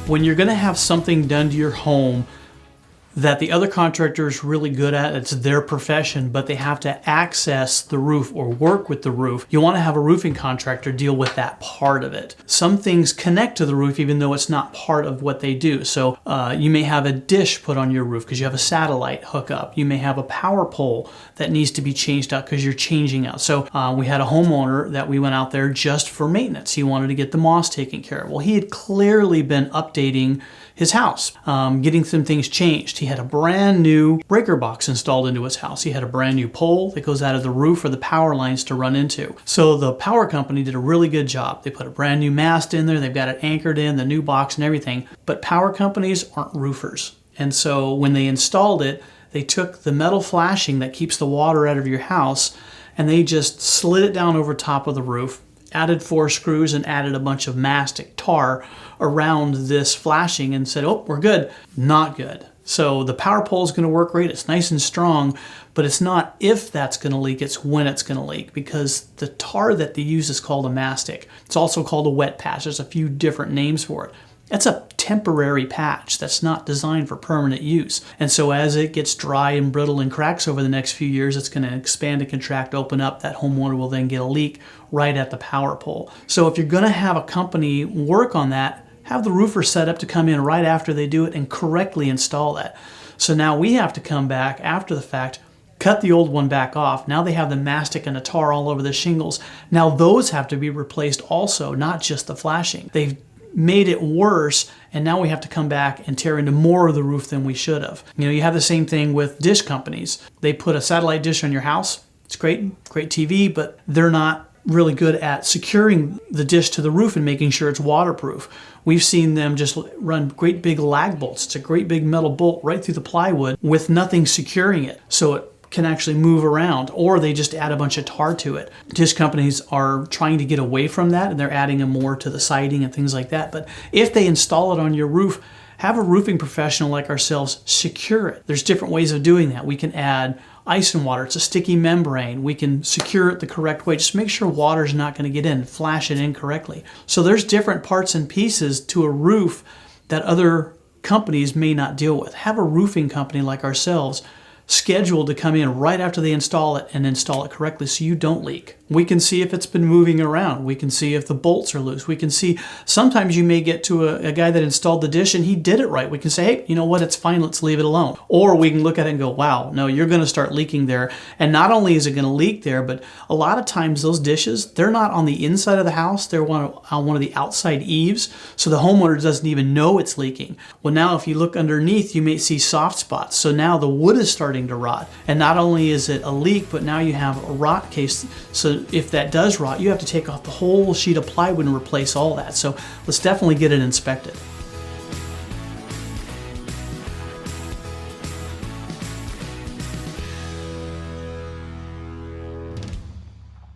When you're gonna have something done to your home that the other contractor is really good at, it's their profession, but they have to access the roof or work with the roof, you want to have a roofing contractor deal with that part of it. Some things connect to the roof even though it's not part of what they do. So you may have a dish put on your roof because you have a satellite hookup. You may have a power pole that needs to be changed out because you're changing out. So we had a homeowner that we went out there just for maintenance. He wanted to get the moss taken care of. Well, he had clearly been updating his house, getting some things changed. He had a brand new breaker box installed into his house. He had a brand new pole that goes out of the roof for the power lines to run into. So the power company did a really good job. They put a brand new mast in there. They've got it anchored in, the new box and everything. But power companies aren't roofers. And so when they installed it, they took the metal flashing that keeps the water out of your house and they just slid it down over top of the roof, added 4 screws and added a bunch of mastic tar around this flashing and said, oh, we're good. Not good. So the power pole is going to work great. It's nice and strong, but it's not if that's going to leak, it's when it's going to leak, because the tar that they use is called a mastic. It's also called a wet patch. There's a few different names for it. That's a temporary patch that's not designed for permanent use. And so as it gets dry and brittle and cracks over the next few years, it's going to expand and contract, open up. That homeowner will then get a leak right at the power pole. So if you're going to have a company work on that, have the roofer set up to come in right after they do it and correctly install that. So now we have to come back after the fact, cut the old one back off. Now they have the mastic and the tar all over the shingles. Now those have to be replaced also, not just the flashing. They've made it worse, and now we have to come back and tear into more of the roof than we should have. You know, you have the same thing with dish companies. They put a satellite dish on your house. It's great TV, but they're not really good at securing the dish to the roof and making sure it's waterproof. We've seen them just run great big lag bolts. It's a great big metal bolt right through the plywood with nothing securing it, so it can actually move around, or they just add a bunch of tar to it. Dish companies are trying to get away from that, and they're adding more to the siding and things like that. But if they install it on your roof, have a roofing professional like ourselves secure it. There's different ways of doing that. We can add ice and water. It's a sticky membrane. We can secure it the correct way. Just make sure water's not going to get in, flash it in correctly. So there's different parts and pieces to a roof that other companies may not deal with. Have a roofing company like ourselves scheduled to come in right after they install it and install it correctly so you don't leak. We can see if it's been moving around. We can see if the bolts are loose. We can see, sometimes you may get to a guy that installed the dish and he did it right. We can say, hey, you know what, it's fine, let's leave it alone. Or we can look at it and go, wow, no, you're going to start leaking there. And not only is it going to leak there, but a lot of times those dishes, they're not on the inside of the house, they're on one of the outside eaves, so the homeowner doesn't even know it's leaking. Well, now if you look underneath, you may see soft spots. So now the wood is starting to rot. And not only is it a leak, but now you have a rot case. So if that does rot, you have to take off the whole sheet of plywood and replace all that. So let's definitely get it inspected.